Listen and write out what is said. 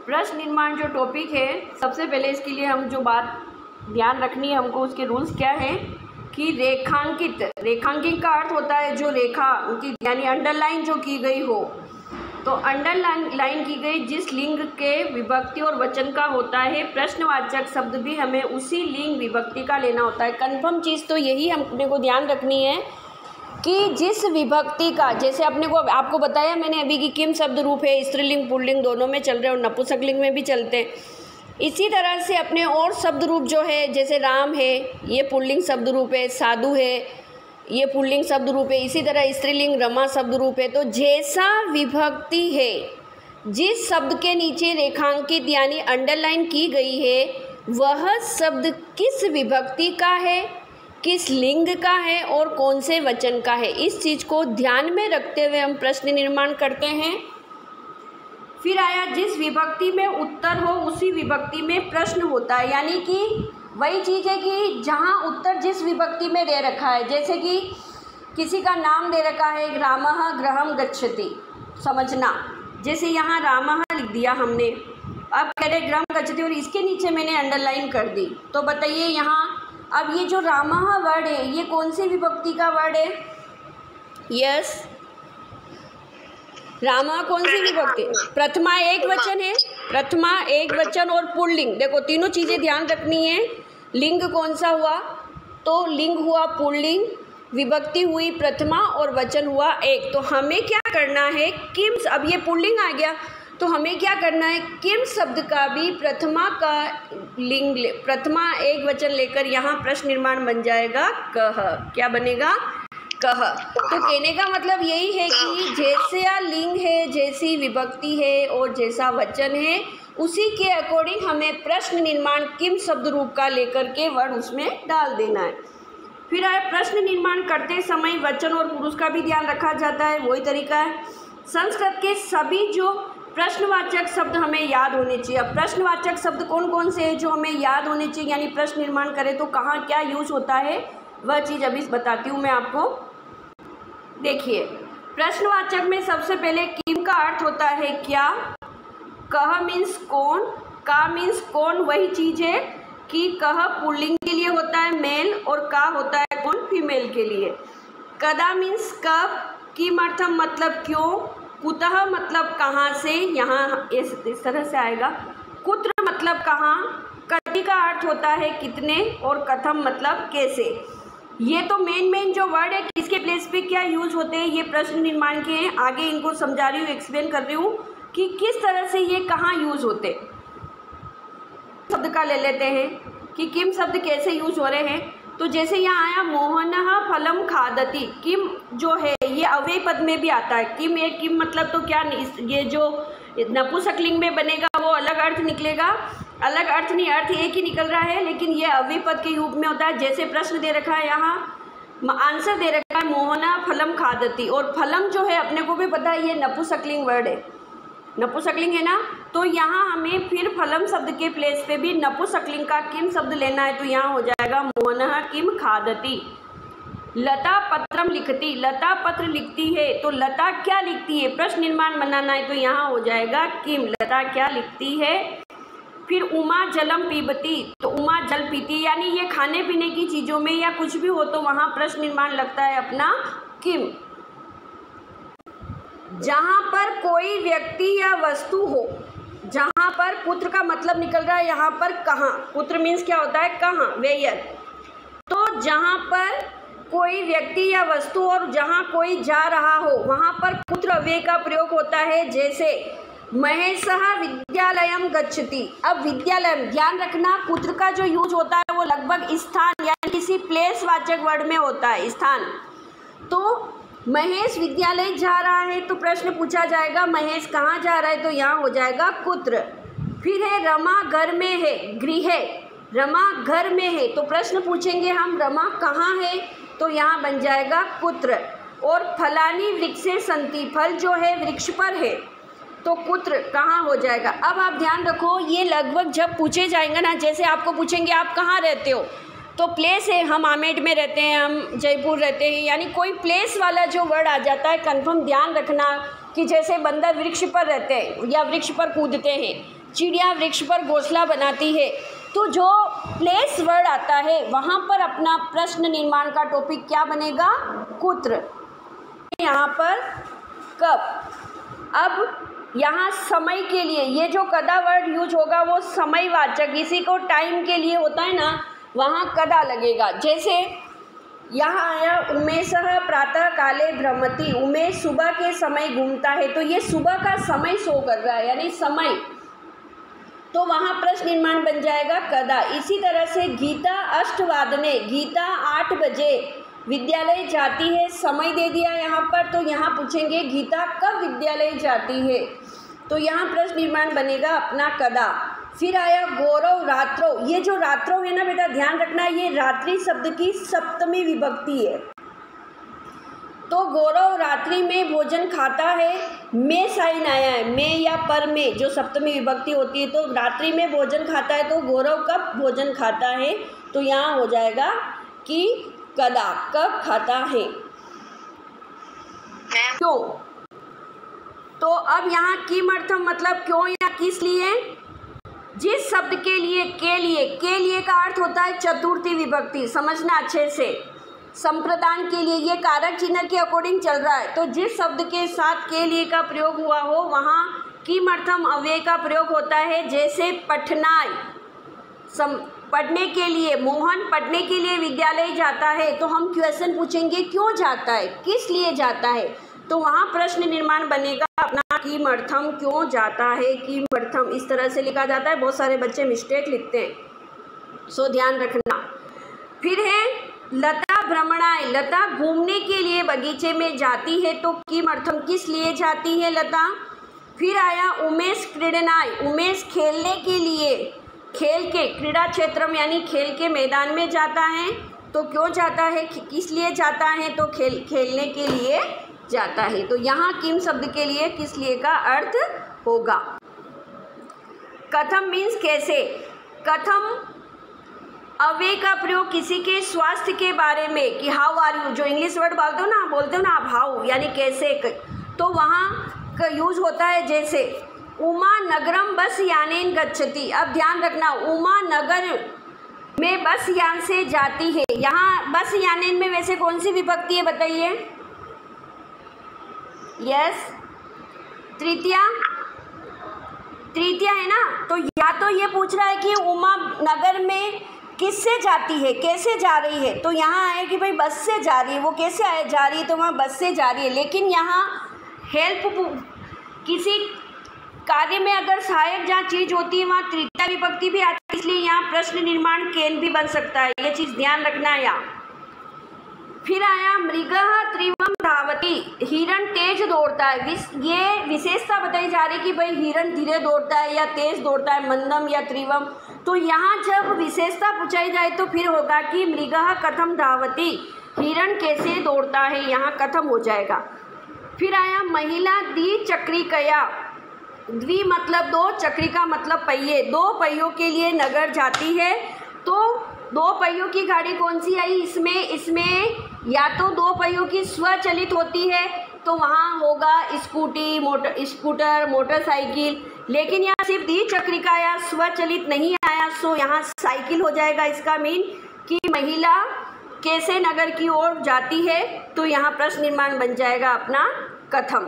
प्रश्न निर्माण जो टॉपिक है, सबसे पहले इसके लिए हम जो बात ध्यान रखनी है हमको, उसके रूल्स क्या है कि रेखांकित का अर्थ होता है जो रेखा अंकित यानी अंडरलाइन जो की गई हो। तो अंडरलाइन की गई जिस लिंग के विभक्ति और वचन का होता है, प्रश्नवाचक शब्द भी हमें उसी लिंग विभक्ति का लेना होता है। कन्फर्म चीज़ तो यही अपने को ध्यान रखनी है कि जिस विभक्ति का, जैसे आपको बताया मैंने अभी कि किम शब्द रूप है, स्त्रीलिंग पुल्लिंग दोनों में चल रहे हैं और नपुंसकलिंग में भी चलते हैं। इसी तरह से अपने और शब्द रूप जो है, जैसे राम है ये पुल्लिंग शब्द रूप है, साधु है ये पुल्लिंग शब्द रूप है, इसी तरह स्त्रीलिंग रमा शब्द रूप है। तो जैसा विभक्ति है, जिस शब्द के नीचे रेखांकित यानी अंडरलाइन की गई है, वह शब्द किस विभक्ति का है, किस लिंग का है और कौन से वचन का है, इस चीज़ को ध्यान में रखते हुए हम प्रश्न निर्माण करते हैं। फिर आया जिस विभक्ति में उत्तर हो उसी विभक्ति में प्रश्न होता है, यानी कि वही चीज़ है कि जहाँ उत्तर जिस विभक्ति में दे रखा है, जैसे कि किसी का नाम दे रखा है रामः गृहं गच्छति, समझना, जैसे यहाँ रामः लिख दिया हमने, अब कह रहे गृहं गच्छति और इसके नीचे मैंने अंडरलाइन कर दी। तो बताइए यहाँ अब ये जो रामः वर्ड है ये कौन सी विभक्ति का वर्ड है? यस, रामा कौन सी विभक्ति? प्रथमा एक वचन है, प्रथमा एक वचन और पुल्लिंग। देखो तीनों चीज़ें ध्यान रखनी है। लिंग कौन सा हुआ? तो लिंग हुआ पुल्लिंग, विभक्ति हुई प्रथमा और वचन हुआ एक। तो हमें क्या करना है, किम, अब ये पुल्लिंग आ गया तो हमें क्या करना है, किम शब्द का भी प्रथमा का लिंग प्रथमा एक वचन लेकर यहाँ प्रश्न निर्माण बन जाएगा कह। क्या बनेगा? कह। तो कहने का मतलब यही है कि जैसा लिंग है, जैसी विभक्ति है और जैसा वचन है, उसी के अकॉर्डिंग हमें प्रश्न निर्माण किम शब्द रूप का लेकर के वर्ड उसमें डाल देना है। फिर आए प्रश्न निर्माण करते समय वचन और पुरुष का भी ध्यान रखा जाता है, वही तरीका है। संस्कृत के सभी जो प्रश्नवाचक शब्द हमें याद होने चाहिए। अब प्रश्नवाचक शब्द कौन कौन से हैं जो हमें याद होने चाहिए, यानी प्रश्न निर्माण करें तो कहाँ क्या यूज होता है, वह चीज़ अभी बताती हूँ मैं आपको। देखिए, प्रश्नवाचक में सबसे पहले किम का अर्थ होता है क्या, कह मीन्स कौन, का मीन्स कौन, वही चीज़ है कि कह पुल्लिंग के लिए होता है मेल और का होता है कौन, फीमेल के लिए। कदा मीन्स कब, किम अर्थम मतलब क्यों, कुतः मतलब कहाँ से, यहाँ इस तरह से आएगा। कुत्र मतलब कहाँ, कति का अर्थ होता है कितने और कथम मतलब कैसे। ये तो मेन जो वर्ड है किसके प्लेस पे क्या यूज होते हैं, ये प्रश्न निर्माण के हैं। आगे इनको समझा रही हूँ, एक्सप्लेन कर रही हूँ कि किस तरह से ये कहाँ यूज होते। शब्द का ले लेते हैं कि किम शब्द कैसे यूज हो रहे हैं। तो जैसे यहाँ आया मोहनः फलम खादति, किम जो है ये अव्यय पद में भी आता है। किम एक किम मतलब तो क्या, ये जो नपुंसकलिंग में बनेगा वो अलग अर्थ निकलेगा, अलग अर्थ नहीं, अर्थ एक ही निकल रहा है, लेकिन ये अव्यय पद के रूप में होता है। जैसे प्रश्न दे रखा है, यहाँ आंसर दे रखा है मोहना फलम खादति, और फलम जो है अपने को भी पता है ये नपुंसकलिंग वर्ड है, नपुंसकलिंग है ना। तो यहाँ हमें फिर फलम शब्द के प्लेस पे भी नपुंसकलिंग का किम शब्द लेना है। तो यहाँ हो जाएगा मोहनः किम खादति। लता पत्रम लिखती, लता पत्र लिखती है, तो लता क्या लिखती है, प्रश्न निर्माण बनाना है। तो यहाँ हो जाएगा किम, लता क्या लिखती है। फिर उमा जलम पीबती, तो उमा जल पीती, यानी ये खाने पीने की चीज़ों में या कुछ भी हो तो वहाँ प्रश्न निर्माण लगता है अपना किम। जहाँ पर कोई व्यक्ति या वस्तु हो, जहाँ पर पुत्र का मतलब निकल रहा है, यहाँ पर कहाँ, पुत्र मीन्स क्या होता है, कहाँ, वेयर। तो जहाँ पर कोई व्यक्ति या वस्तु और जहाँ कोई जा रहा हो वहाँ पर पुत्र अव्यय का प्रयोग होता है। जैसे महेशः विद्यालयम गच्छति। अब विद्यालयम, ध्यान रखना पुत्र का जो यूज होता है वो लगभग स्थान यानी किसी प्लेस वाचक वर्ड में होता है, स्थान। तो महेश विद्यालय जा रहा है तो प्रश्न पूछा जाएगा महेश कहाँ जा रहा है, तो यहाँ हो जाएगा कुत्र। फिर है रमा घर में है, गृह, रमा घर में है, तो प्रश्न पूछेंगे हम रमा कहाँ है, तो यहाँ बन जाएगा कुत्र। और फलानी वृक्षे संति, फल जो है वृक्ष पर है, तो कुत्र कहाँ हो जाएगा। अब आप ध्यान रखो, ये लगभग जब पूछे जाएंगे ना, जैसे आपको पूछेंगे आप कहाँ रहते हो, तो प्लेस है, हम आमेर में रहते हैं, हम जयपुर रहते हैं, यानी कोई प्लेस वाला जो वर्ड आ जाता है। कन्फर्म ध्यान रखना कि जैसे बंदर वृक्ष पर रहते हैं या वृक्ष पर कूदते हैं, चिड़िया वृक्ष पर घोंसला बनाती है। तो जो प्लेस वर्ड आता है वहाँ पर अपना प्रश्न निर्माण का टॉपिक क्या बनेगा? कुत्र। यहाँ पर कब। अब यहाँ समय के लिए ये जो कदा वर्ड यूज होगा वो समयवाचक, इसी को टाइम के लिए होता है ना, वहाँ कदा लगेगा। जैसे यहाँ आया उमेशः प्रातः काले भ्रमति, उमेश सुबह के समय घूमता है, तो ये सुबह का समय शो कर रहा है यानी समय, तो वहाँ प्रश्न निर्माण बन जाएगा कदा। इसी तरह से गीता अष्टवादने, गीता 8 बजे विद्यालय जाती है, समय दे दिया यहाँ पर, तो यहाँ पूछेंगे गीता कब विद्यालय जाती है, तो यहाँ प्रश्न निर्माण बनेगा अपना कदा। फिर आया गौरव रात्रो, ये जो रात्रो है ना बेटा ध्यान रखना, ये रात्रि शब्द की सप्तमी विभक्ति है। तो गौरव रात्रि में भोजन खाता है, में साइन आया है, में या पर में जो सप्तमी विभक्ति होती है, तो रात्रि में भोजन खाता है, तो गौरव कब भोजन खाता है, तो यहाँ हो जाएगा कि कदा, कब खाता है। क्यों, तो अब यहाँ किमर्थम मतलब क्यों या किस लिए, जिस शब्द के लिए, के लिए का अर्थ होता है चतुर्थी विभक्ति, समझना अच्छे से। संप्रदान के लिए ये कारक चिन्ह के अकॉर्डिंग चल रहा है, तो जिस शब्द के साथ के लिए का प्रयोग हुआ हो वहाँ किमर्थम अव्यय का प्रयोग होता है। जैसे पठनाय, पढ़ने के लिए, मोहन पढ़ने के लिए विद्यालय जाता है, तो हम क्वेश्चन पूछेंगे क्यों जाता है, किस लिए जाता है, तो वहाँ प्रश्न निर्माण बनेगा अपना किमर्थम, क्यों जाता है, किमर्थम, इस तरह से लिखा जाता है। बहुत सारे बच्चे मिस्टेक लिखते हैं, सो ध्यान रखना। फिर है लता भ्रमणाय, लता घूमने के लिए बगीचे में जाती है, तो किमर्थम किस लिए जाती है लता। फिर आया उमेश क्रीडनाय, उमेश खेलने के लिए, खेल के क्रीड़ा क्षेत्र में यानी खेल के मैदान में जाता है, तो क्यों जाता है, किस लिए जाता है, तो खेलने के लिए जाता है। तो यहाँ किम शब्द के लिए किस लिए का अर्थ होगा। कथम मीन्स कैसे, कथम अव्यय का प्रयोग किसी के स्वास्थ्य के बारे में, कि हाउ आर यू, जो इंग्लिश वर्ड बोलते हो ना आप हाउ यानी कैसे, तो वहाँ का यूज होता है। जैसे उमा नगरम बस यानेन गच्छति, अब ध्यान रखना उमा नगर में बस यान से जाती है, यहाँ बस यानेन में वैसे कौन सी विभक्ति है बताइए। यस, तृतीया है ना, तो या तो ये पूछ रहा है कि उमा नगर में किससे जाती है, कैसे जा रही है, तो यहाँ है कि भाई बस से जा रही है, वो कैसे जा रही है, तो वहाँ बस से जा रही है। लेकिन यहाँ हेल्प, किसी कार्य में अगर सहायक जहाँ चीज़ होती है वहाँ तृतीया विभक्ति भी आती है, इसलिए यहाँ प्रश्न निर्माण केन भी बन सकता है, ये चीज़ ध्यान रखना है यहाँ। फिर आया मृगः त्रिवम धावति, हिरण तेज दौड़ता है, ये विशेषता बताई जा रही है कि भाई हिरण धीरे दौड़ता है या तेज दौड़ता है, मंदम या त्रिवम, तो यहाँ जब विशेषता पूछाई जाए तो फिर होगा कि मृगः कथम धावति, हिरण कैसे दौड़ता है, यहाँ कथम हो जाएगा। फिर आया महिला द्विचक्रिकया, द्वि मतलब दो, चक्रिका मतलब पहिए, दो पहियों के लिए नगर जाती है, तो दो पहियों की गाड़ी कौन सी आई इसमें या तो दो पहियों की स्वचालित होती है, तो वहाँ होगा स्कूटर, मोटरसाइकिल, लेकिन यहाँ सिर्फ द्विचक्रिका या स्वचालित नहीं आया, सो यहाँ साइकिल हो जाएगा। इसका मीन कि महिला कैसे नगर की ओर जाती है, तो यहाँ प्रश्न निर्माण बन जाएगा अपना कथम।